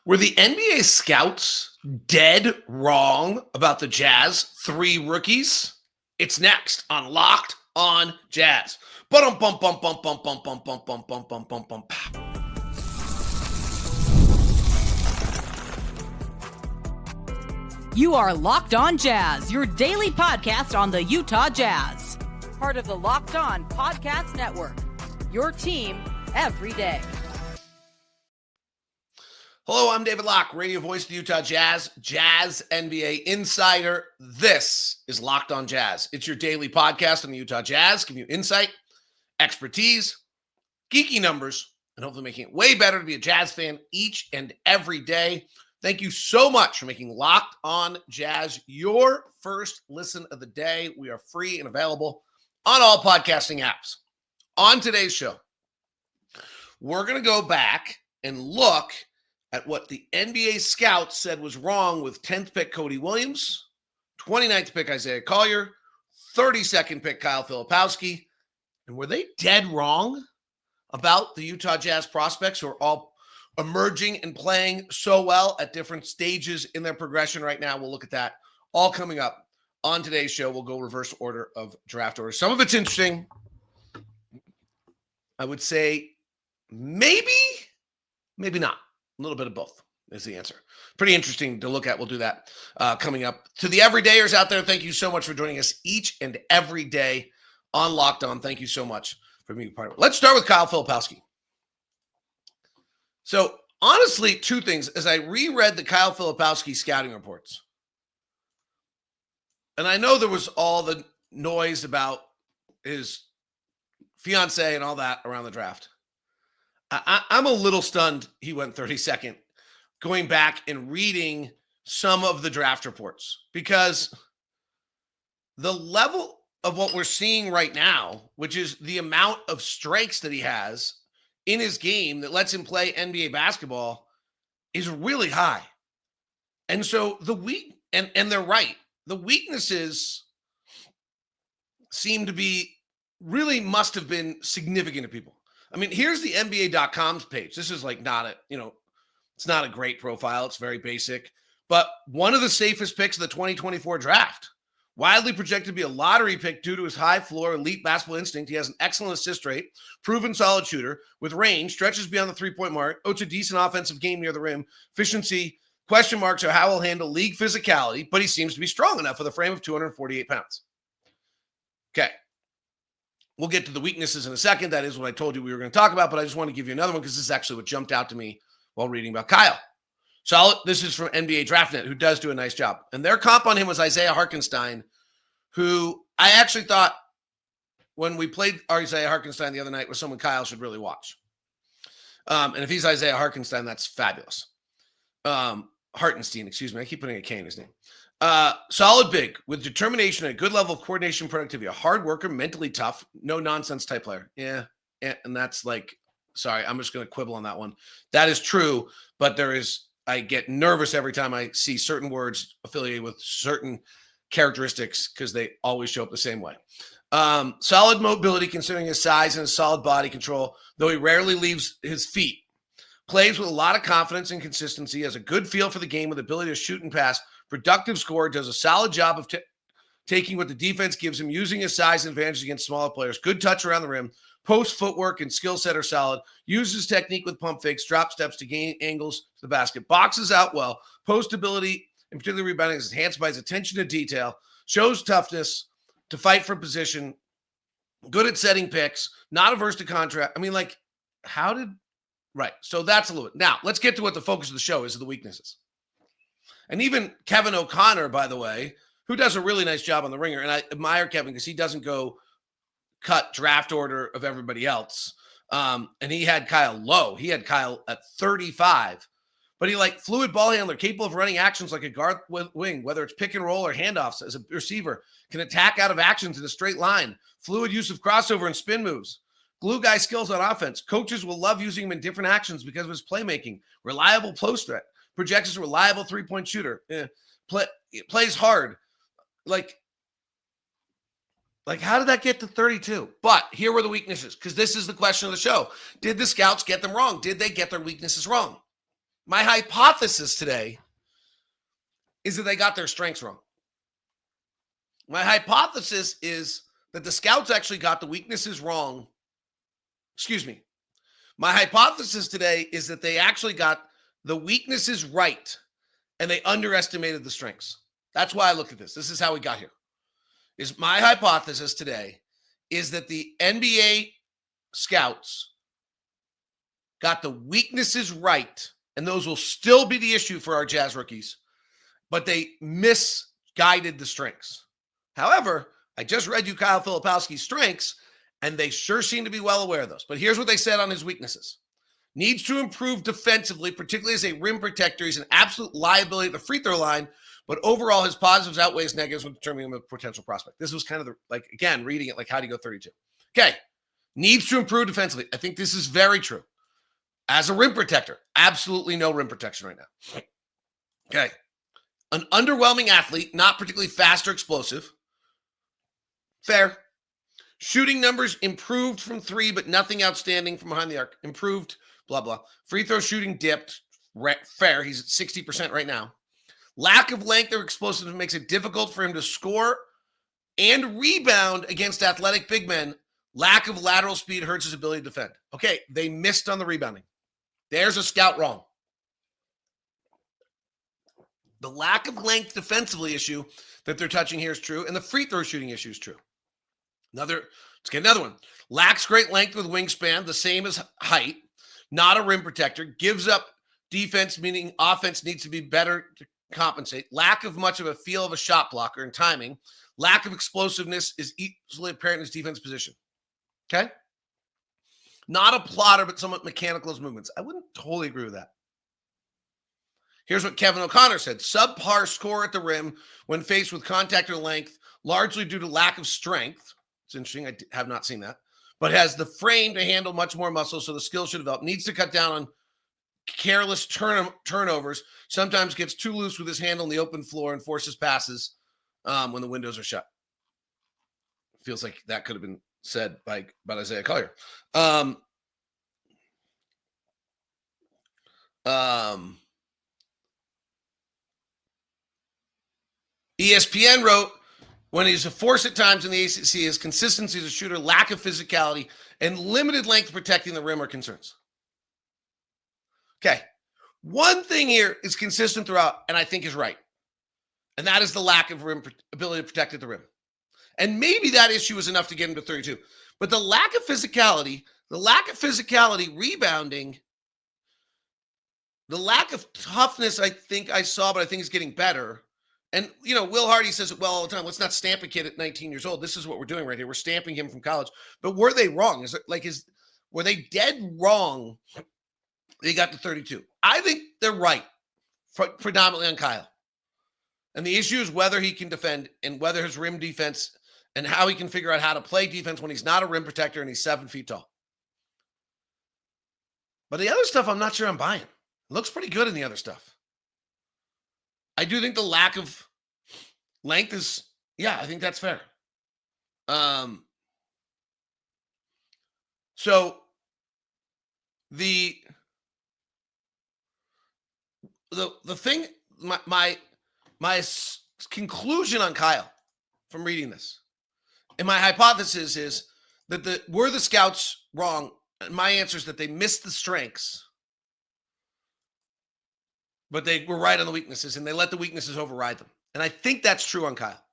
Were the NBA scouts dead wrong about the Jazz 3 rookies? It's next on Locked on Jazz. Bum bum bum bum bum bum bum bum bum bum bum bum bum. You are Locked on Jazz, your daily podcast on the Utah Jazz. Part of the Locked On Podcast Network. Your team every day. Hello, I'm David Locke, radio voice of the Utah Jazz, Jazz NBA insider. This is Locked on Jazz. It's your daily podcast on the Utah Jazz, giving you insight, expertise, geeky numbers, and hopefully making it way better to be a Jazz fan each and every day. Thank you so much for making Locked on Jazz your first listen of the day. We are free and available on all podcasting apps. On today's show, we're going to go back and look at what the NBA scouts said was wrong with 10th pick Cody Williams, 29th pick Isaiah Collier, 32nd pick Kyle Filipowski. And were they dead wrong about the Utah Jazz prospects who are all emerging and playing so well at different stages in their progression right now? We'll look at that all coming up on today's show. We'll go reverse order of draft order. Some of it's interesting. I would say maybe not. A little bit of both is the answer. Pretty interesting to look at. We'll do that coming up. To the everydayers out there, thank you so much for joining us each and every day on Locked On. Thank you so much for being a part of it. Let's start with Kyle Filipowski. So honestly, two things. As I reread the Kyle Filipowski scouting reports, and I know there was all the noise about his fiance and all that around the draft. I'm a little stunned he went 32nd, going back and reading some of the draft reports, because the level of what we're seeing right now, which is the amount of strikes that he has in his game that lets him play NBA basketball, is really high. And so and they're right. The weaknesses seem to be must have been significant to people. I mean, here's the NBA.com's page. This is like it's not a great profile. It's very basic, but one of the safest picks of the 2024 draft. Widely projected to be a lottery pick due to his high floor, elite basketball instinct. He has an excellent assist rate, proven solid shooter with range, stretches beyond the three-point mark, owes a decent offensive game near the rim, efficiency, question marks are how he'll handle league physicality, but he seems to be strong enough with a frame of 248 pounds. Okay. We'll get to the weaknesses in a second. That is what I told you we were going to talk about, but I just want to give you another one because this is actually what jumped out to me while reading about Kyle. Solid. This is from NBA DraftNet, who does do a nice job. And their comp on him was Isaiah Hartenstein, who I actually thought when we played Isaiah Hartenstein the other night was someone Kyle should really watch. And if he's Isaiah Hartenstein, that's fabulous. Hartenstein, excuse me. I keep putting a K in his name. Solid big with determination and a good level of coordination and productivity, a hard worker, mentally tough, no nonsense type player. Yeah. And that's sorry, I'm just going to quibble on that one. That is true, but I get nervous every time I see certain words affiliated with certain characteristics because they always show up the same way. Solid mobility considering his size and his solid body control, though he rarely leaves his feet. Plays with a lot of confidence and consistency, has a good feel for the game with ability to shoot and pass, productive scorer, does a solid job of taking what the defense gives him, using his size and advantage against smaller players, good touch around the rim, post footwork and skill set are solid, uses technique with pump fakes, drop steps to gain angles to the basket, boxes out well, post ability and particularly rebounding is enhanced by his attention to detail, shows toughness to fight for position, good at setting picks, not averse to contract. I mean, right. So that's a little bit. Now, let's get to what the focus of the show is, the weaknesses. And even Kevin O'Connor, by the way, who does a really nice job on the Ringer. And I admire Kevin because he doesn't go cut draft order of everybody else. And he had Kyle low. He had Kyle at 35. But he fluid ball handler, capable of running actions like a guard wing, whether it's pick and roll or handoffs as a receiver, can attack out of actions in a straight line, fluid use of crossover and spin moves. Glue guy skills on offense. Coaches will love using him in different actions because of his playmaking. Reliable post threat. Projects as a reliable three-point shooter. Plays hard. How did that get to 32? But here were the weaknesses, because this is the question of the show. Did the scouts get them wrong? Did they get their weaknesses wrong? My hypothesis today is that they got their strengths wrong. My hypothesis is that the scouts actually got the weaknesses wrong. Excuse me. My hypothesis today is that they actually got the weaknesses right and they underestimated the strengths. That's why I look at this. This is how we got here. Is my hypothesis today is that the NBA scouts got the weaknesses right, and those will still be the issue for our Jazz rookies, but they misguided the strengths. However, I just read you Kyle Filipowski's strengths, and they sure seem to be well aware of those. But here's what they said on his weaknesses. Needs to improve defensively, particularly as a rim protector. He's an absolute liability at the free throw line, but overall his positives outweigh his negatives when determining him a potential prospect. This was kind of again, reading it like, how do you go 32? Okay. Needs to improve defensively. I think this is very true. As a rim protector, absolutely no rim protection right now. Okay. An underwhelming athlete, not particularly fast or explosive. Fair. Shooting numbers improved from 3, but nothing outstanding from behind the arc. Improved, blah, blah. Free throw shooting dipped. Fair. He's at 60% right now. Lack of length or explosiveness makes it difficult for him to score and rebound against athletic big men. Lack of lateral speed hurts his ability to defend. Okay, they missed on the rebounding. There's a scout wrong. The lack of length defensively issue that they're touching here is true, and the free throw shooting issue is true. Let's get another one. Lacks great length with wingspan, the same as height. Not a rim protector. Gives up defense, meaning offense needs to be better to compensate. Lack of much of a feel of a shot blocker and timing. Lack of explosiveness is easily apparent in his defense position. Okay? Not a plotter, but somewhat mechanical as movements. I wouldn't totally agree with that. Here's what Kevin O'Connor said. Subpar score at the rim when faced with contact or length, largely due to lack of strength. It's interesting. I have not seen that. But has the frame to handle much more muscle, so the skill should develop. Needs to cut down on careless turnovers. Sometimes gets too loose with his handle on the open floor and forces passes when the windows are shut. Feels like that could have been said by Isaiah Collier. ESPN wrote, when he's a force at times in the ACC, his consistency as a shooter, lack of physicality, and limited length protecting the rim are concerns. Okay. One thing here is consistent throughout, and I think is right. And that is the lack of ability to protect at the rim. And maybe that issue is enough to get him to 32. But the lack of physicality, rebounding, the lack of toughness, I think I saw, but I think is getting better. And, Will Hardy says it well all the time. Let's not stamp a kid at 19 years old. This is what we're doing right here. We're stamping him from college. But were they wrong? Were they dead wrong? They got to 32. I think they're right, predominantly on Kyle. And the issue is whether he can defend and whether his rim defense and how he can figure out how to play defense when he's not a rim protector and he's 7 feet tall. But the other stuff, I'm not sure I'm buying. It looks pretty good in the other stuff. I do think the lack of length is, I think that's fair. So the thing, my conclusion on Kyle from reading this, and my hypothesis is that were the scouts wrong? And my answer is that they missed the strengths, but they were right on the weaknesses, and they let the weaknesses override them. And I think that's true on Kyle.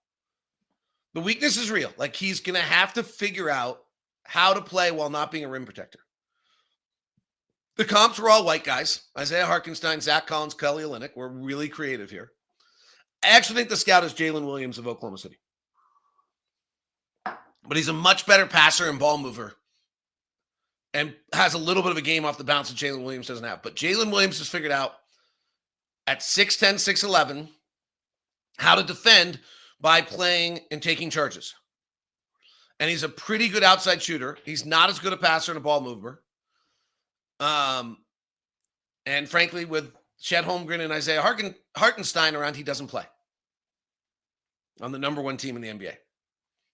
The weakness is real. Like, he's going to have to figure out how to play while not being a rim protector. The comps were all white guys. Isaiah Hartenstein, Zach Collins, Kelly Olynyk. We're really creative here. I actually think the scout is Jalen Williams of Oklahoma City. But he's a much better passer and ball mover and has a little bit of a game off the bounce that Jalen Williams doesn't have. But Jalen Williams has figured out at 6'10", 6'11", how to defend by playing and taking charges. And he's a pretty good outside shooter. He's not as good a passer and a ball mover. And frankly, with Chet Holmgren and Isaiah Hartenstein around, he doesn't play on the number 1 team in the NBA.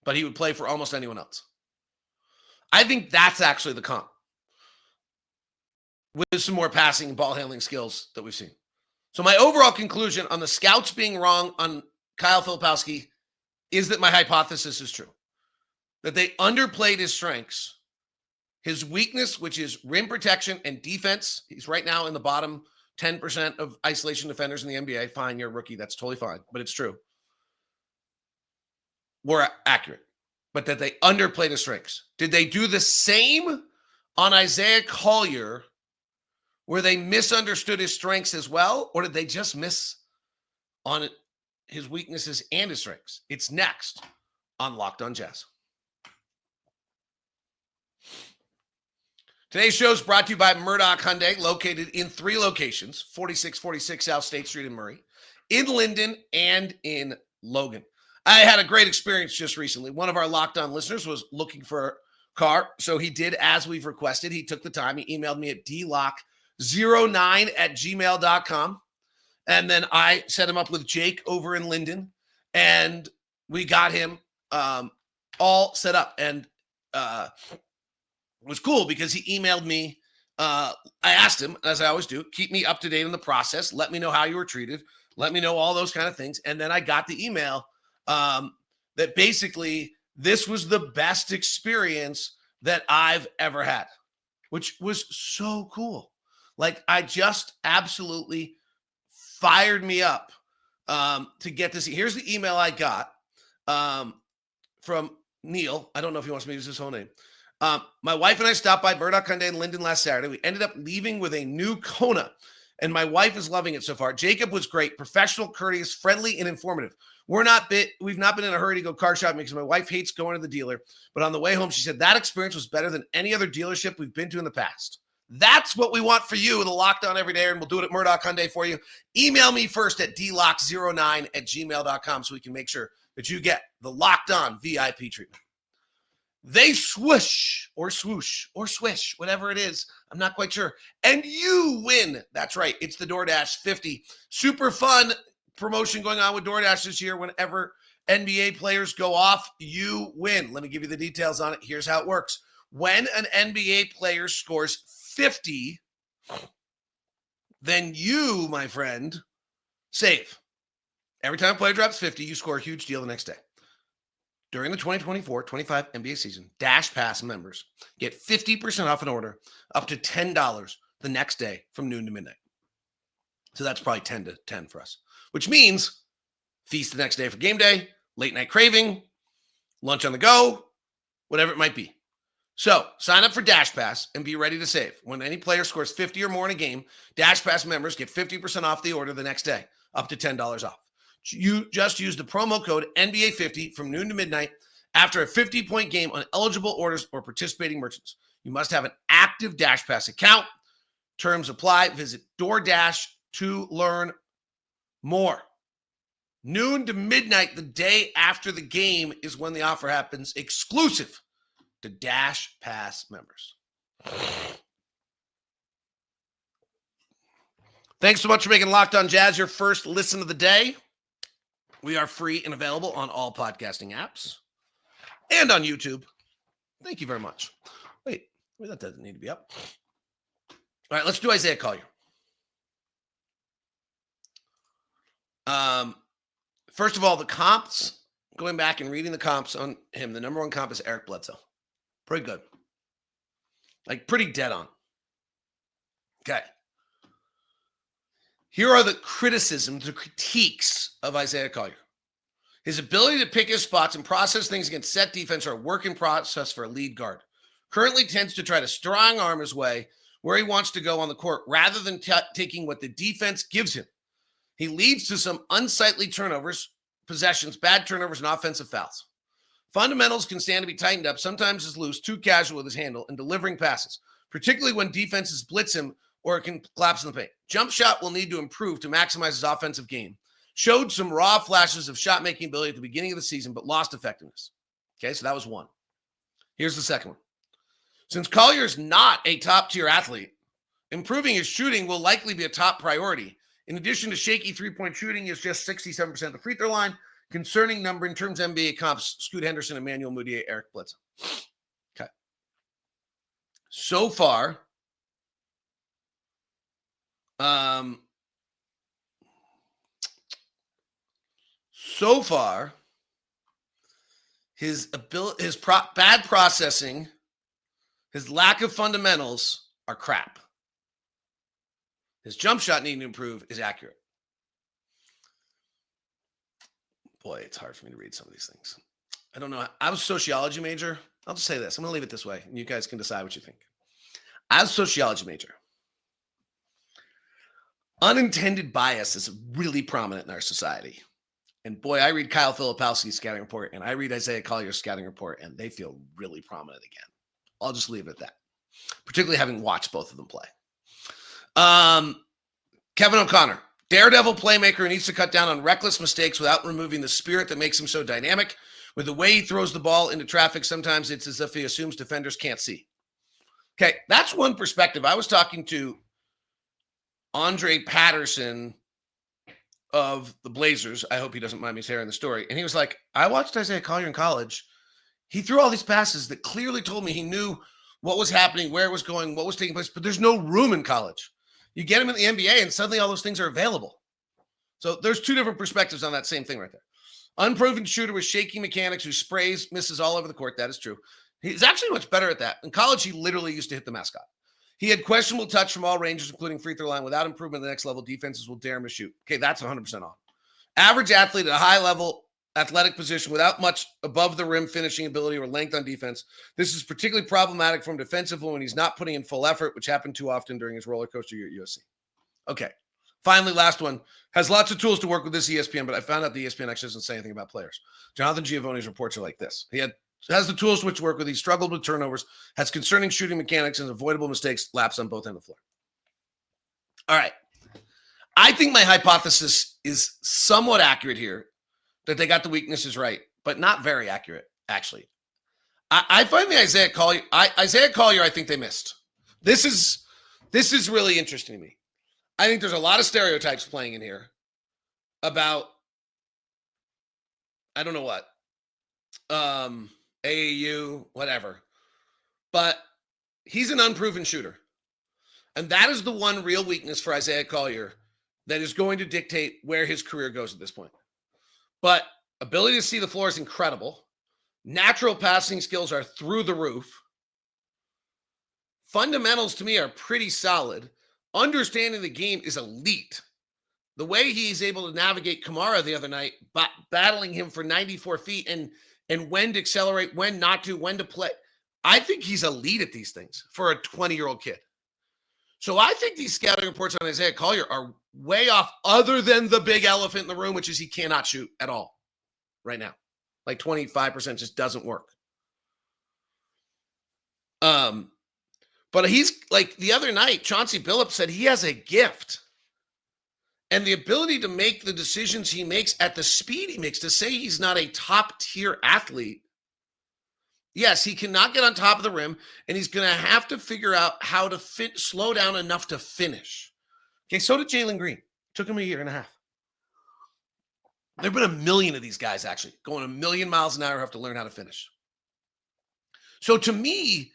But he would play for almost anyone else. I think that's actually the comp. with some more passing and ball handling skills that we've seen. So my overall conclusion on the scouts being wrong on Kyle Filipowski is that my hypothesis is true. That they underplayed his strengths. His weakness, which is rim protection and defense. He's right now in the bottom 10% of isolation defenders in the NBA. Fine, you're a rookie. That's totally fine, but it's true. Were accurate, but that they underplayed his strengths. Did they do the same on Isaiah Collier, where they misunderstood his strengths as well, or did they just miss on his weaknesses and his strengths? It's next on Locked On Jazz. Today's show is brought to you by Murdoch Hyundai, located in 3 locations, 4646 South State Street in Murray, in Linden, and in Logan. I had a great experience just recently. One of our Locked On listeners was looking for a car, so he did as we've requested. He took the time. He emailed me at dlock09@gmail.com, and then I set him up with Jake over in Linden, and we got him all set up. And it was cool because he emailed me. I asked him, as I always do, keep me up to date on the process. Let me know how you were treated. Let me know all those kind of things. And then I got the email that basically this was the best experience that I've ever had, which was so cool. Like, I just absolutely fired me up to get to see. Here's the email I got from Neil. I don't know if he wants me to use his whole name. My wife and I stopped by Murdoch Hyundai in Linden last Saturday. We ended up leaving with a new Kona, and my wife is loving it so far. Jacob was great, professional, courteous, friendly, and informative. We've not been in a hurry to go car shopping because my wife hates going to the dealer. But on the way home, she said that experience was better than any other dealership we've been to in the past. That's what we want for you in the Locked On Every Day, and we'll do it at Murdoch Hyundai for you. Email me first at dlock09@gmail.com so we can make sure that you get the Locked On VIP treatment. They swoosh or swoosh or swish, whatever it is. I'm not quite sure. And you win. That's right. It's the DoorDash 50. Super fun promotion going on with DoorDash this year. Whenever NBA players go off, you win. Let me give you the details on it. Here's how it works. When an NBA player scores 50, then you, my friend, save. Every time a player drops 50, you score a huge deal the next day. During the 2024-25 NBA season, Dash Pass members get 50% off an order up to $10 the next day from noon to midnight. So that's probably 10 to 10 for us, which means feast the next day for game day, late night craving, lunch on the go, whatever it might be. So sign up for Dash Pass and be ready to save. When any player scores 50 or more in a game, Dash Pass members get 50% off the order the next day, up to $10 off. You just use the promo code NBA50 from noon to midnight after a 50-point game on eligible orders or participating merchants. You must have an active Dash Pass account. Terms apply. Visit DoorDash to learn more. Noon to midnight the day after the game is when the offer happens, exclusive to Dash Pass members. Thanks so much for making Locked On Jazz your first listen of the day. We are free and available on all podcasting apps and on YouTube. Thank you very much. Wait, that doesn't need to be up. All right, let's do Isaiah Collier. First of all, the comps, going back and reading the comps on him, the number one comp is Eric Bledsoe. Pretty good. Like, pretty dead on. Okay. Here are the criticisms, the critiques of Isaiah Collier. His ability to pick his spots and process things against set defense are a work in process for a lead guard. Currently tends to try to strong arm his way where he wants to go on the court rather than taking what the defense gives him. He leads to some unsightly turnovers, possessions, bad turnovers, and offensive fouls. Fundamentals can stand to be tightened up, sometimes is loose, too casual with his handle, and delivering passes, particularly when defenses blitz him or it can collapse in the paint. Jump shot will need to improve to maximize his offensive game. Showed some raw flashes of shot-making ability at the beginning of the season, but lost effectiveness. Okay, so that was one. Here's the second one. Since Collier is not a top-tier athlete, improving his shooting will likely be a top priority. In addition to shaky three-point shooting, he is just 67% of the free throw line. Concerning number in terms of NBA comps, Scoot Henderson, Emmanuel Mudiay, Eric Bledsoe. Okay. So far, So far, his bad processing, his lack of fundamentals are crap. His jump shot needing to improve is accurate. Boy, it's hard for me to read some of these things. I don't know. I was a sociology major. I'll just say this. I'm going to leave it this way, and you guys can decide what you think. As a sociology major, unintended bias is really prominent in our society. And boy, I read Kyle Filipowski's scouting report, and I read Isaiah Collier's scouting report, and they feel really prominent again. I'll just leave it at that, particularly having watched both of them play. Kevin O'Connor, daredevil playmaker who needs to cut down on reckless mistakes without removing the spirit that makes him so dynamic. With the way he throws the ball into traffic, sometimes it's as if he assumes defenders can't see. Okay, that's one perspective. I was talking to Andre Patterson of the Blazers. I hope he doesn't mind me sharing the story. And he was like, I watched Isaiah Collier in college. He threw all these passes that clearly told me he knew what was happening, where it was going, what was taking place, but there's no room in college. You get him in the NBA and suddenly all those things are available. So there's two different perspectives on that same thing right there. Unproven shooter with shaky mechanics who sprays, misses all over the court. That is true. He's actually much better at that. In college, he literally used to hit the mascot. He had questionable touch from all ranges, including free throw line. Without improvement at the next level, defenses will dare him to shoot. Okay, that's 100% on. Average athlete at a high level athletic position without much above the rim finishing ability or length on defense. This is particularly problematic from defensively when he's not putting in full effort, which happened too often during his roller coaster year at USC. Okay. Finally, last one. Has lots of tools to work with this ESPN, but I found out the ESPN actually doesn't say anything about players. Jonathan Giovanni's reports are like this. He has the tools which work with. He struggled with turnovers, has concerning shooting mechanics and avoidable mistakes, laps on both ends of the floor. All right. I think my hypothesis is somewhat accurate here, that they got the weaknesses right, but not very accurate, actually. I find the Isaiah Collier, I think they missed. This is really interesting to me. I think there's a lot of stereotypes playing in here about, I don't know what, AAU, whatever. But he's an unproven shooter. And that is the one real weakness for Isaiah Collier that is going to dictate where his career goes at this point. But ability to see the floor is incredible. Natural passing skills are through the roof. Fundamentals to me are pretty solid. Understanding the game is elite. The way he's able to navigate Kamara the other night, battling him for 94 feet and when to accelerate, when not to, when to play. I think he's elite at these things for a 20-year-old kid. So I think these scouting reports on Isaiah Collier are way off, other than the big elephant in the room, which is he cannot shoot at all right now. Like 25% just doesn't work. But he's like the other night, Chauncey Billups said he has a gift. And the ability to make the decisions he makes at the speed he makes, to say he's not a top-tier athlete. Yes, he cannot get on top of the rim, and he's going to have to figure out how to slow down enough to finish. Okay, so did Jalen Green. Took him a year and a half. There have been a million of these guys, actually, going a million miles an hour, have to learn how to finish. So to me,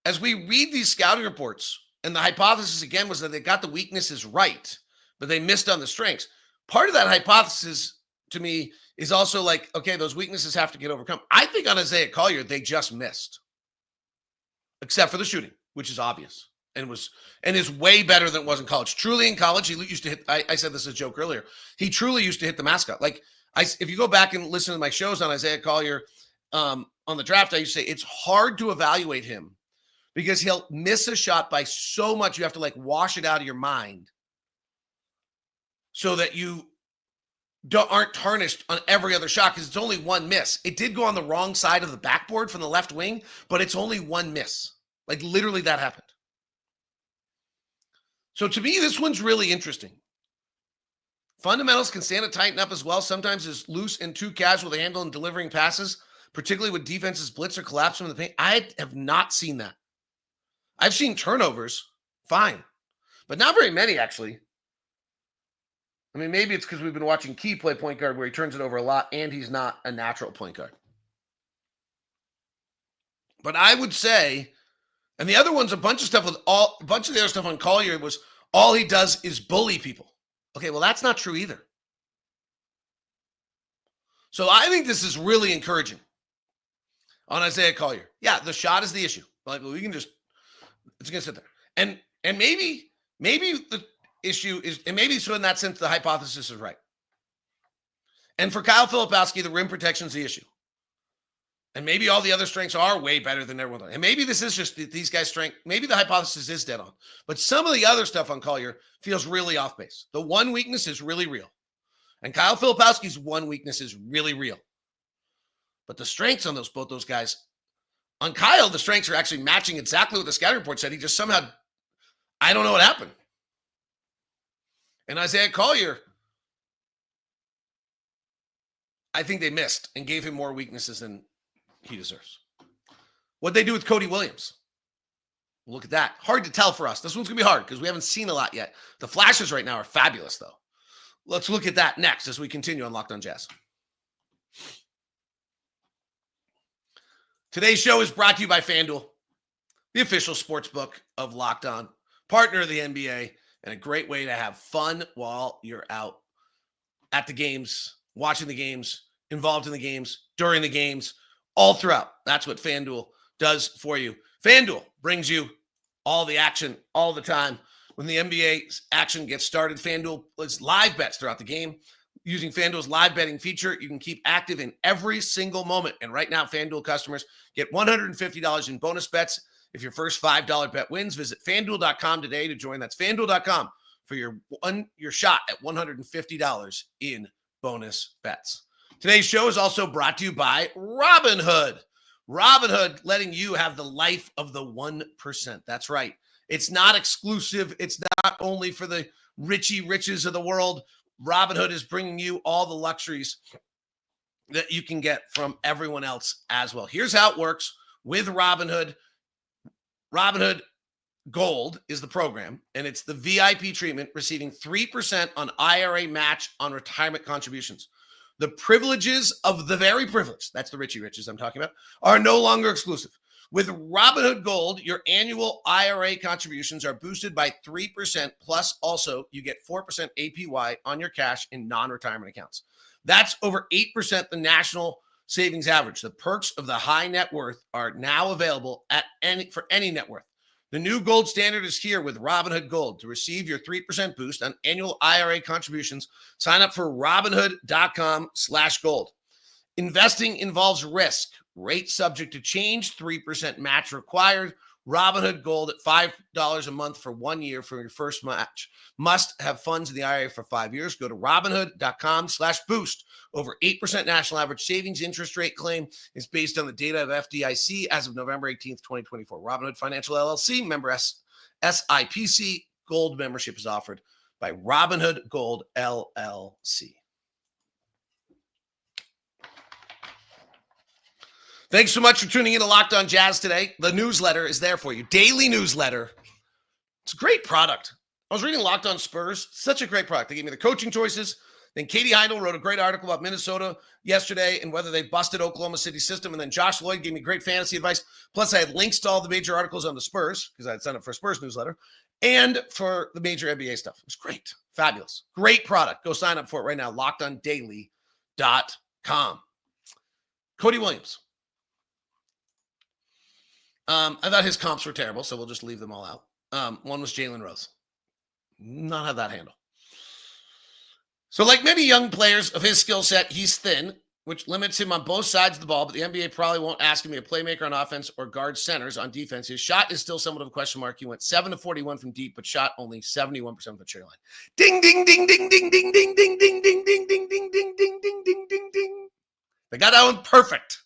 as we read these scouting reports, and the hypothesis, again, was that they got the weaknesses right, but they missed on the strengths. Part of that hypothesis, to me, is also like, okay, those weaknesses have to get overcome. I think on Isaiah Collier, they just missed. Except for the shooting, which is obvious. And is way better than it was in college. Truly in college, he used to hit, I said this as a joke earlier, he truly used to hit the mascot. Like, if you go back and listen to my shows on Isaiah Collier on the draft, I used to say it's hard to evaluate him because he'll miss a shot by so much you have to like wash it out of your mind so that you aren't tarnished on every other shot, because it's only one miss. It did go on the wrong side of the backboard from the left wing, but it's only one miss. Like literally that happened. So to me, this one's really interesting. Fundamentals can stand to tighten up as well. Sometimes is loose and too casual to handle in delivering passes, particularly with defenses blitz or collapse from the paint. I have not seen that. I've seen turnovers, fine, but not very many, actually. I mean, maybe it's because we've been watching Key play point guard where he turns it over a lot, and he's not a natural point guard. But I would say And the other one's a bunch of stuff with a bunch of the other stuff on Collier was all he does is bully people. Okay, well, that's not true either. So I think this is really encouraging on Isaiah Collier. Yeah, the shot is the issue. Like, we can just, it's going to sit there. And maybe the issue is, and maybe so in that sense, the hypothesis is right. And for Kyle Filipowski, the rim protection is the issue. And maybe all the other strengths are way better than everyone else. And maybe this is just these guys' strength. Maybe the hypothesis is dead on. But some of the other stuff on Collier feels really off base. The one weakness is really real. And Kyle Filipowski's one weakness is really real. But the strengths on both those guys, on Kyle, the strengths are actually matching exactly what the scouting report said. He just somehow, I don't know what happened. And Isaiah Collier, I think they missed and gave him more weaknesses than he deserves. What'd they do with Cody Williams? Look at that. Hard to tell for us. This one's going to be hard because we haven't seen a lot yet. The flashes right now are fabulous, though. Let's look at that next as we continue on Locked On Jazz. Today's show is brought to you by FanDuel, the official sports book of Locked On, partner of the NBA, and a great way to have fun while you're out at the games, watching the games, involved in the games, during the games, all throughout. That's what FanDuel does for you. FanDuel brings you all the action all the time. When the NBA action gets started, FanDuel puts live bets throughout the game. Using FanDuel's live betting feature, you can keep active in every single moment. And right now, FanDuel customers get $150 in bonus bets if your first $5 bet wins. Visit FanDuel.com today to join. That's FanDuel.com for your shot at $150 in bonus bets. Today's show is also brought to you by Robinhood. Robinhood letting you have the life of the 1%. That's right. It's not exclusive. It's not only for the riches of the world. Robinhood is bringing you all the luxuries that you can get from everyone else as well. Here's how it works with Robinhood. Robinhood Gold is the program, and it's the VIP treatment, receiving 3% on IRA match on retirement contributions. The privileges of the very privileged, that's the riches I'm talking about, are no longer exclusive. With Robinhood Gold, your annual IRA contributions are boosted by 3%, plus also you get 4% APY on your cash in non-retirement accounts. That's over 8% the national savings average. The perks of the high net worth are now available for any net worth. The new gold standard is here with Robinhood Gold. To receive your 3% boost on annual IRA contributions, sign up for Robinhood.com/gold. Investing involves risk. Rate subject to change. 3% match required. Robinhood Gold at $5 a month for 1 year for your first match. Must have funds in the IRA for 5 years. Go to Robinhood.com/boost. Over 8% national average savings interest rate claim is based on the data of FDIC as of November 18th, 2024. Robinhood Financial LLC, member SIPC. Gold membership is offered by Robinhood Gold LLC. Thanks so much for tuning in to Locked On Jazz today. The newsletter is there for you. Daily newsletter. It's a great product. I was reading Locked On Spurs. Such a great product. They gave me the coaching choices. Then Katie Heindel wrote a great article about Minnesota yesterday and whether they busted Oklahoma City's system. And then Josh Lloyd gave me great fantasy advice. Plus, I had links to all the major articles on the Spurs because I had signed up for a Spurs newsletter and for the major NBA stuff. It was great. Fabulous. Great product. Go sign up for it right now. LockedOnDaily.com. Cody Williams. I thought his comps were terrible, so we'll just leave them all out. One was Jalen Rose. Not have that handle. So like many young players of his skill set, he's thin, which limits him on both sides of the ball, but the NBA probably won't ask him to be a playmaker on offense or guard centers on defense. His shot is still somewhat of a question mark. He went 7 of 41 from deep, but shot only 71% of the tree line. Ding, ding, ding, ding, ding, ding, ding, ding, ding, ding, ding, ding, ding, ding, ding, ding, ding, ding, ding. They got that one perfect.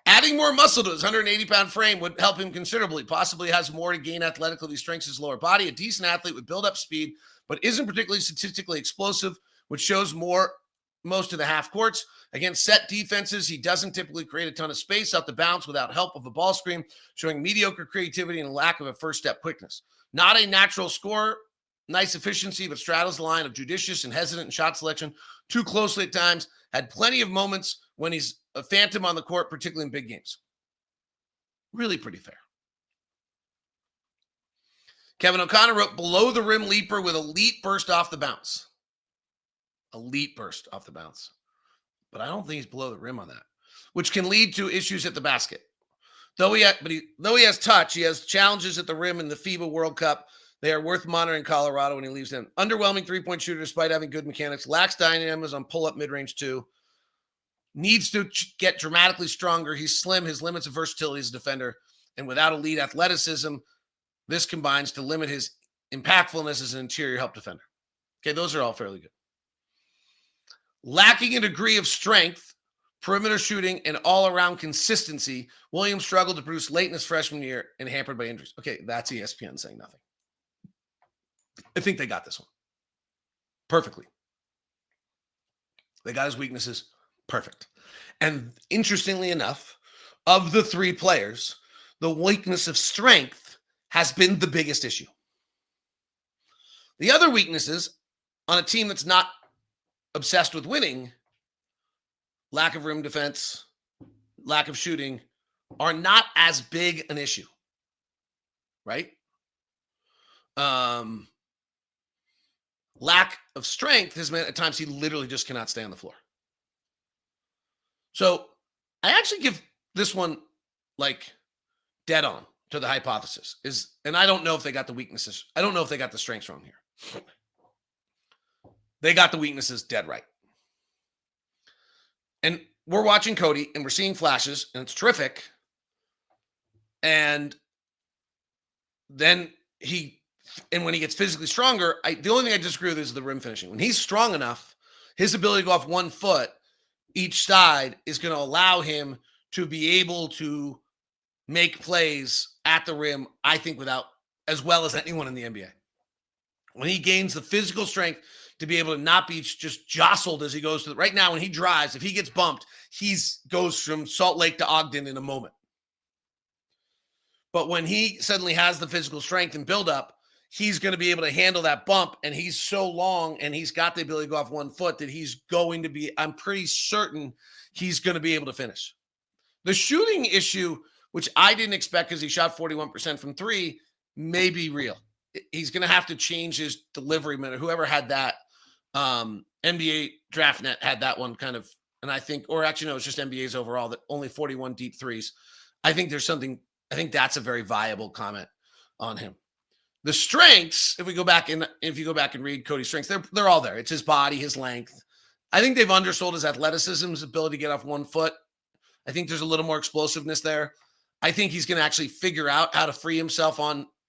Adding more muscle to his 180-pound frame would help him considerably. Possibly has more to gain athletically. He strengthens his lower body. A decent athlete with build-up speed, but isn't particularly statistically explosive, which shows most of the half courts. Against set defenses, he doesn't typically create a ton of space out the bounce without help of a ball screen, showing mediocre creativity and a lack of a first-step quickness. Not a natural scorer. Nice efficiency, but straddles the line of judicious and hesitant in shot selection too closely at times. Had plenty of moments when he's a phantom on the court, particularly in big games. Really pretty fair. Kevin O'Connor wrote below the rim leaper with elite burst off the bounce. Elite burst off the bounce. But I don't think he's below the rim on that, which can lead to issues at the basket. Though he has touch, he has challenges at the rim in the FIBA World Cup. They are worth monitoring Colorado when he leaves them. Underwhelming three-point shooter despite having good mechanics. Lacks dynamism on pull-up mid-range too. Needs to get dramatically stronger. He's slim. His limits of versatility as a defender. And without elite athleticism, this combines to limit his impactfulness as an interior help defender. Okay, those are all fairly good. Lacking a degree of strength, perimeter shooting, and all-around consistency, Williams struggled to produce late in his freshman year and hampered by injuries. Okay, that's ESPN saying nothing. I think they got this one perfectly. They got his weaknesses perfect. And interestingly enough, of the three players, the weakness of strength has been the biggest issue. The other weaknesses on a team that's not obsessed with winning, lack of rim defense, lack of shooting, are not as big an issue, right? Lack of strength has meant at times he literally just cannot stay on the floor. So I actually give this one like dead on to the hypothesis and I don't know if they got the weaknesses. I don't know if they got the strengths wrong here. They got the weaknesses dead right. And we're watching Cody and we're seeing flashes and it's terrific. And then when he gets physically stronger, the only thing I disagree with is the rim finishing. When he's strong enough, his ability to go off 1 foot each side is going to allow him to be able to make plays at the rim, I think, as well as anyone in the NBA. When he gains the physical strength to be able to not be just jostled as he goes to right now, when he drives, if he gets bumped, goes from Salt Lake to Ogden in a moment. But when he suddenly has the physical strength and build up, he's going to be able to handle that bump. And he's so long and he's got the ability to go off 1 foot that I'm pretty certain he's going to be able to finish. The shooting issue, which I didn't expect because he shot 41% from three, may be real. He's going to have to change his delivery minute. Whoever had that, NBA DraftNet had that one kind of, and I think, or actually no, it's just NBA's overall, that only 41 deep threes. I think that's a very viable comment on him. The strengths, if you go back and read Cody's strengths, they're all there. It's his body, his length. I think they've undersold his athleticism, his ability to get off 1 foot. I think there's a little more explosiveness there. I think he's going to actually figure out how to free himself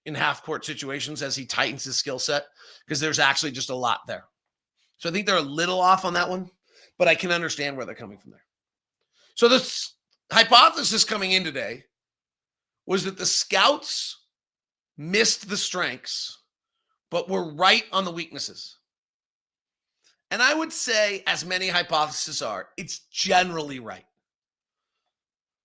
in half-court situations as he tightens his skill set, because there's actually just a lot there. So I think they're a little off on that one, but I can understand where they're coming from there. So this hypothesis coming in today was that the scouts missed the strengths, but were right on the weaknesses. And I would say, as many hypotheses are, it's generally right.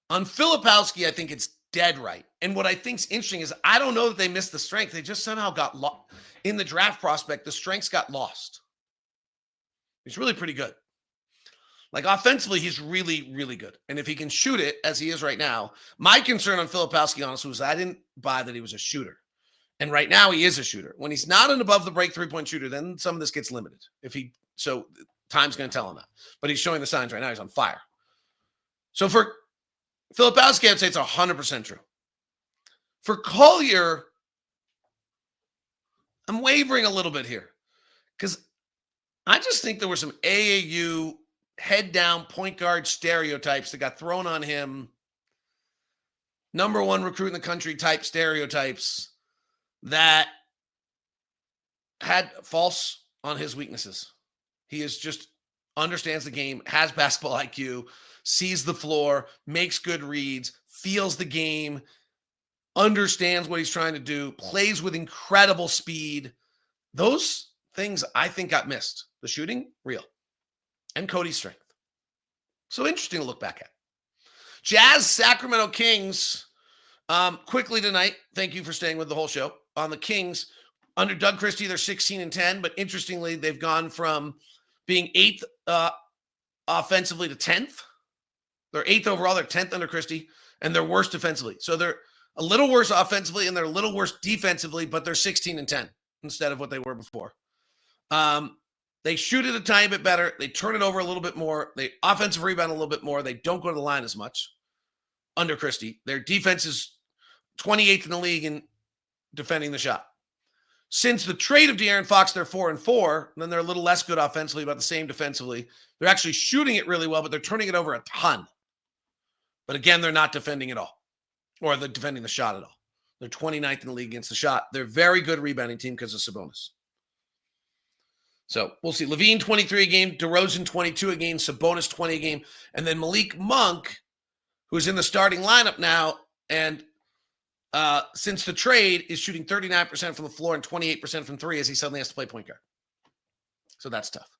On Filipowski, I think it's dead right. And what I think is interesting is I don't know that they missed the strength. They just somehow got lost. In the draft prospect, the strengths got lost. He's really pretty good. Like offensively, he's really, really good. And if he can shoot it as he is right now, my concern on Filipowski, honestly, was I didn't buy that he was a shooter. And right now he is a shooter. When he's not an above the break 3-point shooter, then some of this gets limited. So time's going to tell him that. But he's showing the signs right now. He's on fire. So for Filipowski, I'd say it's 100% true. For Collier, I'm wavering a little bit here because I just think there were some AAU head down point guard stereotypes that got thrown on him. Number one recruit in the country type stereotypes that had false on his weaknesses. He is just understands the game, has basketball IQ, sees the floor, makes good reads, feels the game, understands what he's trying to do, plays with incredible speed. Those things I think got missed. The shooting, real. And Cody's strength. So interesting to look back at. Jazz, Sacramento Kings. Quickly tonight, thank you for staying with the whole show. On the Kings, under Doug Christie, they're 16-10, but interestingly, they've gone from being 8th offensively to 10th. They're 8th overall, they're 10th under Christie, and they're worst defensively. So they're a little worse offensively, and they're a little worse defensively, but they're 16-10 instead of what they were before. They shoot it a tiny bit better. They turn it over a little bit more. They offensive rebound a little bit more. They don't go to the line as much under Christie. Their defense is 28th in the league in defending the shot. Since the trade of De'Aaron Fox, they're 4-4. And then they're a little less good offensively, about the same defensively. They're actually shooting it really well, but they're turning it over a ton. But again, they're not defending at all, or they're defending the shot at all. They're 29th in the league against the shot. They're a very good rebounding team because of Sabonis. So we'll see. Levine, 23 a game. DeRozan, 22 a game. Sabonis, 20 a game. And then Malik Monk, who's in the starting lineup now, and since the trade, is shooting 39% from the floor and 28% from three, as he suddenly has to play point guard. So that's tough.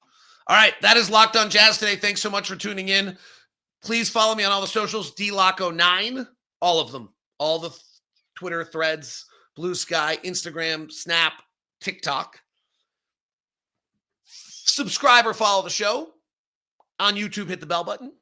All right, that is Locked On Jazz today. Thanks so much for tuning in. Please follow me on all the socials, DLocko9, all of them. All the Twitter threads, Blue Sky, Instagram, Snap, TikTok. Subscribe or follow the show. On YouTube, hit the bell button.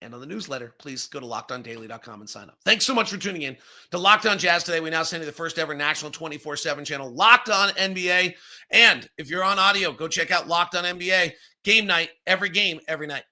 And on the newsletter, please go to LockedOnDaily.com and sign up. Thanks so much for tuning in to Locked On Jazz today. We now send you the first ever national 24/7 channel, Locked On NBA. And if you're on audio, go check out Locked On NBA. Game night, every game, every night.